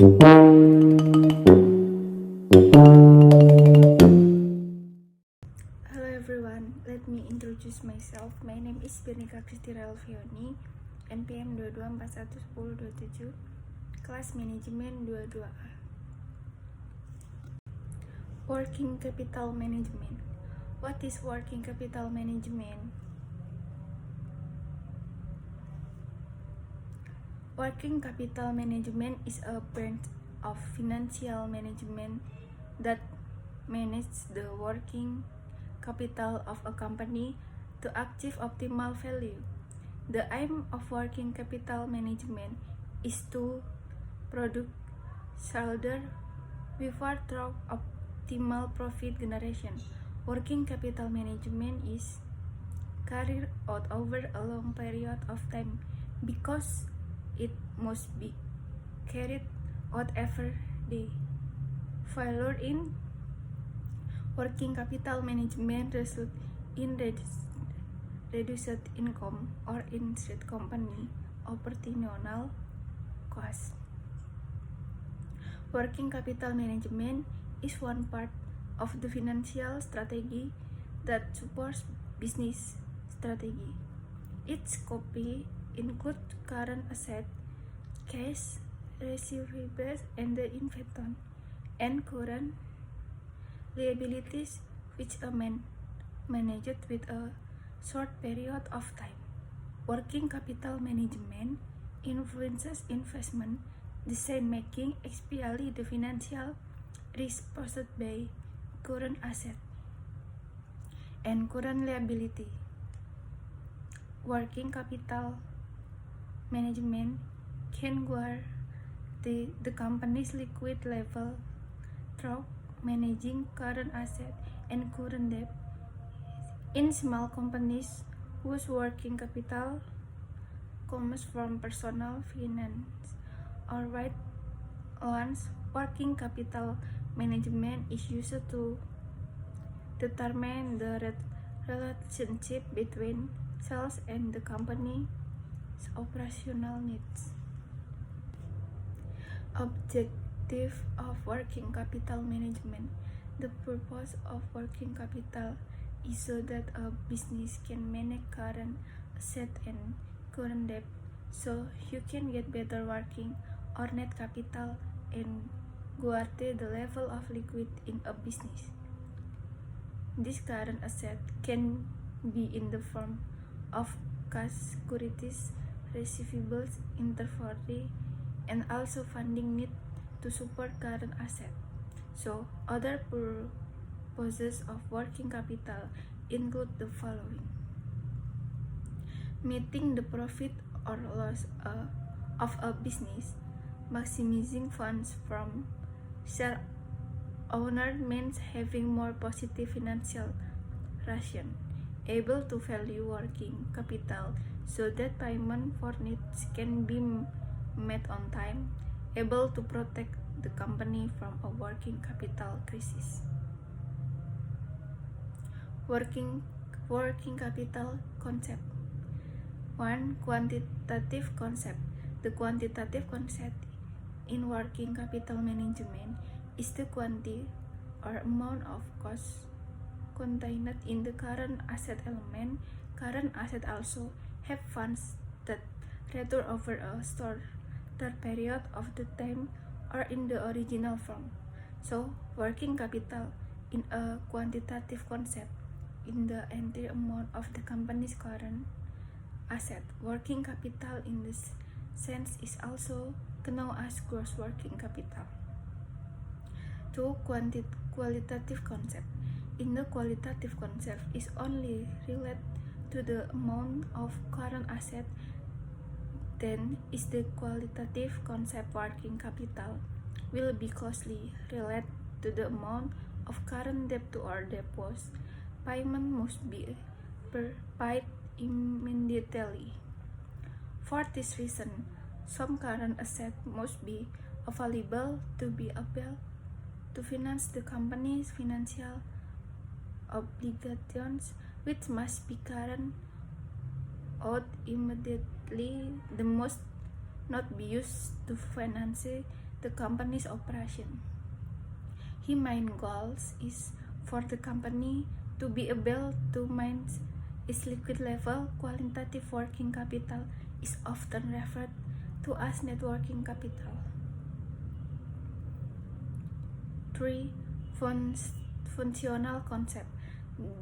Hello everyone, let me introduce myself. My name is Bernika Christira Alfioni, NPM 22411027, kelas manajemen 22A. Working capital management. What is working capital management? Working capital management is a branch of financial management that manages the working capital of a company to achieve optimal value. The aim of working capital management is to produce shareholder value through optimal profit generation. Working capital management is carried out over a long period of time because it must be carried out every day. Failure in working capital management results in reduced income or increased company operational costs. Working capital management is one part of the financial strategy that supports business strategy. Its copy includes current assets, cash, receivables, and the inventory, and current liabilities, which are managed with a short period of time. Working capital management influences investment decision-making, especially the financial risk posed by current asset and current liability. Working capital management can guarantee the company's liquid level through managing current asset and current debt. In small companies whose working capital comes from personal finance or right loans, working capital management is used to determine the relationship between sales and the company's operational needs. Objective of working capital management. The purpose of working capital is so that a business can manage current asset and current debt, so you can get better working or net capital and guarantee the level of liquid in a business. This current asset can be in the form of cash, securities, receivables, inventory, and also funding need to support current asset. So, other purposes of working capital include the following: meeting the profit or loss of a business, maximizing funds from share owner means having more positive financial ration, able to value working capital so that payment for needs can be made on time, able to protect the company from a working capital crisis. Working capital concept. 1. Quantitative concept. The quantitative concept in working capital management is the quantity or amount of cost contained in the current asset element. Current asset also have funds that return over a shorter period of the time or in the original form. So, working capital in a quantitative concept in the entire amount of the company's current asset. Working capital in this sense is also known as gross working capital. 2. Qualitative concept. In the qualitative concept is only related to the amount of current asset, then is the qualitative concept working capital will be closely related to the amount of current debt or deposit. Payment must be paid immediately. For this reason, some current assets must be available to be able to finance the company's financial obligations, which must be carried out immediately. The must not be used to finance the company's operation. His main goals is for the company to be able to manage its liquid level. Quantitative working capital is often referred to as net working capital. 3. Functional concept.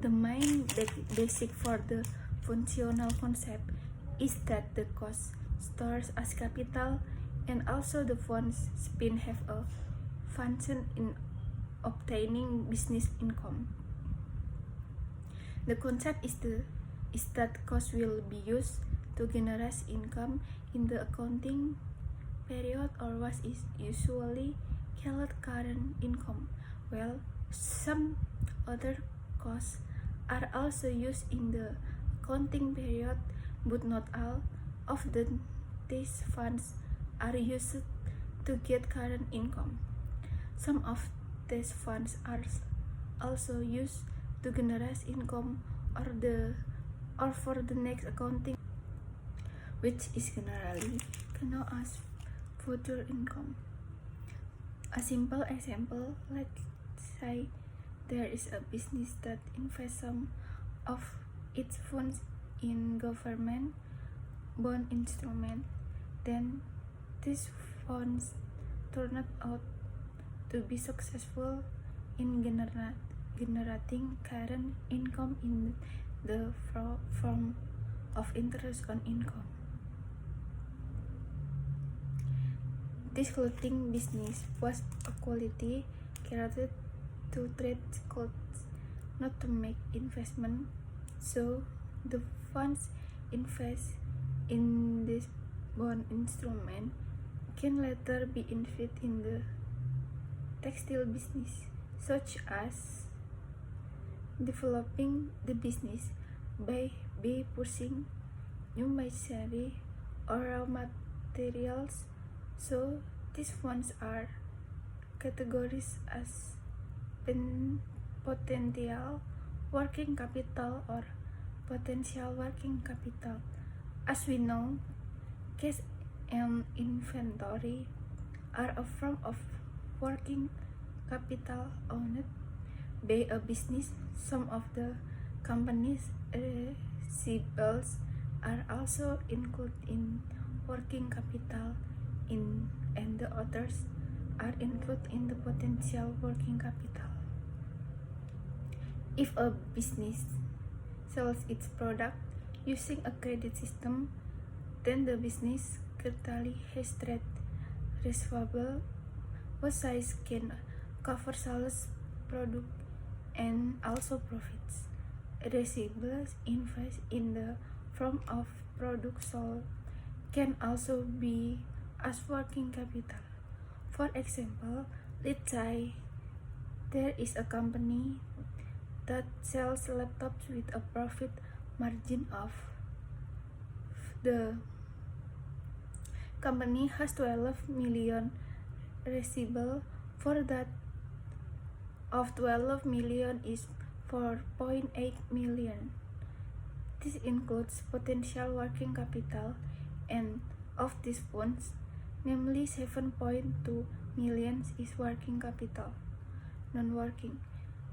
The main basic for the functional concept is that the cost stores as capital and also the funds spent have a function in obtaining business income. The concept is that cost will be used to generate income in the accounting period, or what is usually called current income, while some other costs are also used in the accounting period, but not all of these funds are used to get current income. Some of these funds are also used to generate income or for the next accounting, which is generally known as future income. A simple example, let's say there is a business that invests some of its funds in government bond instrument, then these funds turned out to be successful in generating current income in the form of interest on income. This clothing business was a quality created to trade clothes, not to make investment, so the funds invested in this bond instrument can later be invested in the textile business, such as developing the business by purchasing new machinery or raw materials. So these funds are categorized as potential working capital or potential working capital. As we know, cash and inventory are a form of working capital owned by a business. Some of the company's receivables are also included in working capital, and the others are included in the potential working capital. If a business sells its product using a credit system, then the business currently has trade receivable, both sides can cover sales product and also profits. Receivables invested in the form of product sold can also be as working capital. For example, let's say there is a company that sells laptops with a profit margin of the company has 12 million receivable. For that of 12 million is 4.8 million. This includes potential working capital, and of these funds, namely 7.2 million is working capital. Non-working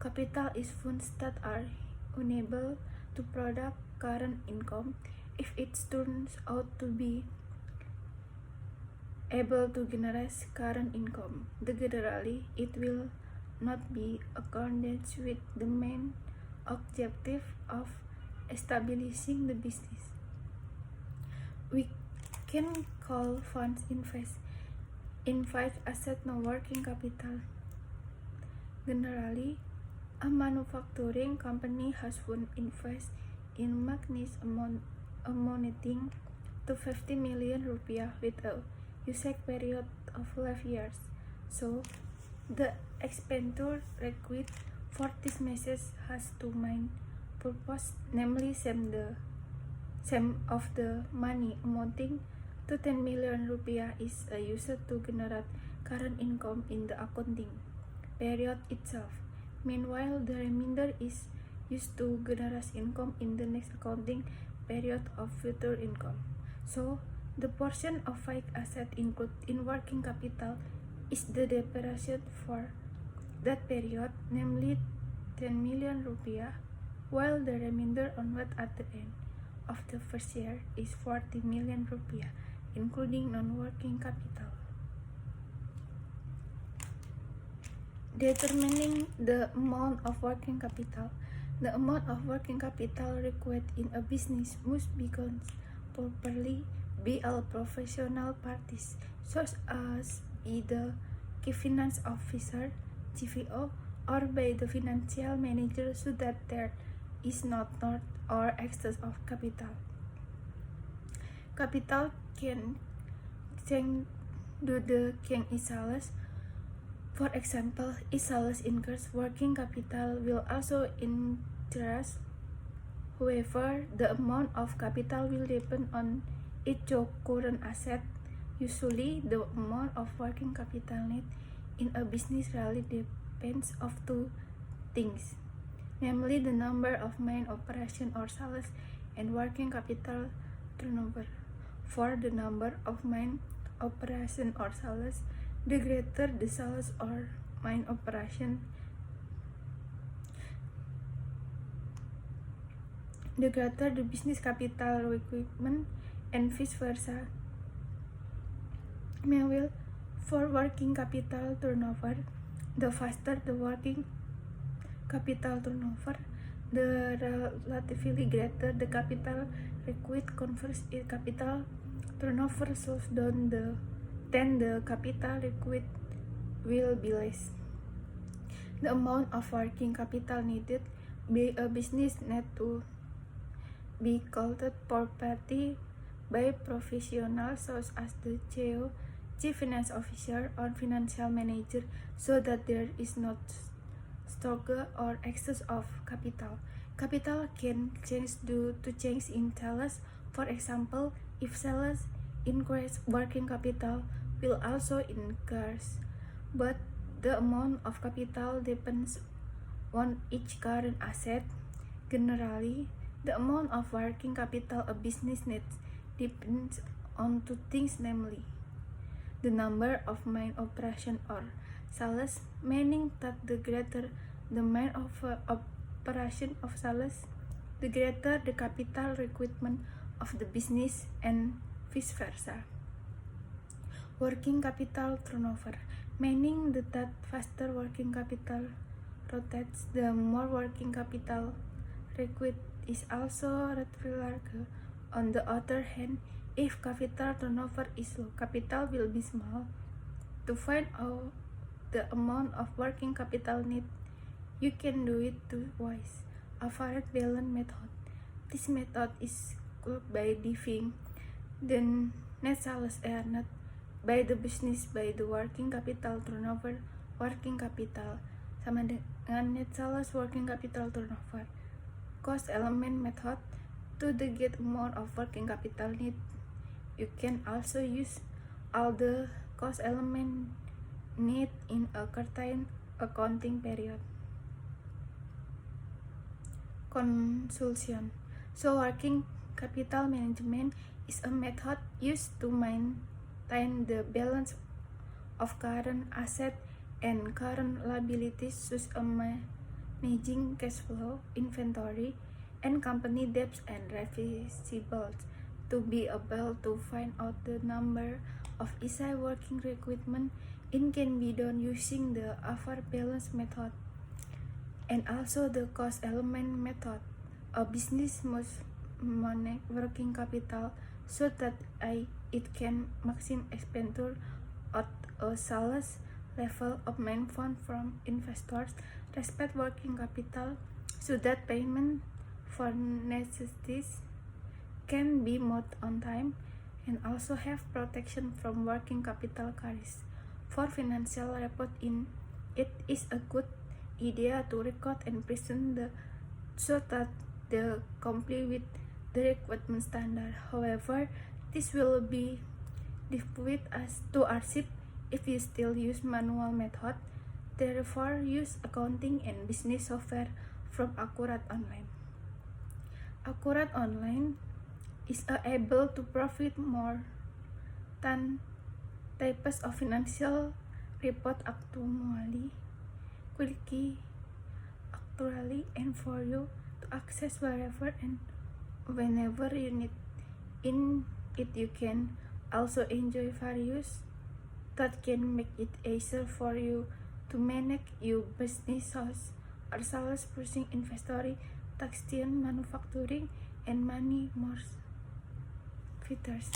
capital is funds that are unable to produce current income. If it turns out to be able to generate current income, generally it will not be accordance with the main objective of establishing the business. We can call funds invest in fixed asset non-working capital. Generally, a manufacturing company has funds invest in machines amounting to 50 million rupiah with a usage period of 5 years. So the expenditure required for this message has two main purposes, namely same of the money amounting to 10 million rupiah is used to generate current income in the accounting period itself. Meanwhile, the remainder is used to generate income in the next accounting period of future income. So the portion of fixed asset included in working capital is the depreciation for that period, namely 10 million rupiah, while the remainder onward at the end of the first year is 40 million rupiah, including non-working capital. Determining the amount of working capital. The amount of working capital required in a business must be properly by all professional parties, such as by the Chief Finance Officer (CFO) or by the financial manager, so that there is not or excess of capital. Capital can change due to change in sales. For example, if sales increase, working capital will also increase. However, the amount of capital will depend on each current asset. Usually, the amount of working capital need in a business really depends on two things, namely the number of main operation or sales and working capital turnover. For the number of main operation or sales, the greater the sales or main operation, the greater the business capital requirement, and vice versa. Meanwhile, for working capital turnover, the faster the working capital turnover, the relatively greater the capital required. Conversely, capital turnover slows down, then the capital required will be less. The amount of working capital needed by a business need to be calculated properly by professionals such as the CEO, Chief Finance Officer, or Financial Manager, so that there is not struggle or excess of capital. Capital can change due to change in sales. For example, if sales increase, working capital will also increase, but the amount of capital depends on each current asset. Generally, the amount of working capital a business needs depends on two things, namely the number of main operation or sales, meaning that the greater the main operation of sales, the greater the capital requirement of the business, and vice versa. Working capital turnover, meaning that faster working capital rotates, the more working capital required is also relatively larger. On the other hand, if capital turnover is low, capital will be small. To find out the amount of working capital need, you can do it two ways. Average balance method. This method is called by dividing the net sales earned by the business by the working capital turnover. Working capital sama dengan net sales working capital turnover. Cost element method. To the get amount of working capital need, you can also use all the cost element need in a certain accounting period. Conclusion. So working capital management is a method used to maintain the balance of current asset and current liabilities, such as managing cash flow, inventory, and company debts and receivables, to be able to find out the number of each working requirement. It can be done using the average balance method and also the cost element method. A business must manage working capital so that it can maximize expenditure at a sales level, obtain funds from investors, respect working capital so that payment for necessities can be made on time, and also have protection from working capital carries. For financial reporting, it is a good idea to record and present so that they comply with the requirement standard. However, this will be difficult as to achieve if you still use manual method. Therefore, use accounting and business software from Accurate Online. Accurate Online is able to provide more than types of financial report actually, quickly, actually, and for you to access wherever and whenever you need. In it, you can also enjoy various that can make it easier for you to manage your business or sales, pursuing inventory, textile, manufacturing, and many more features.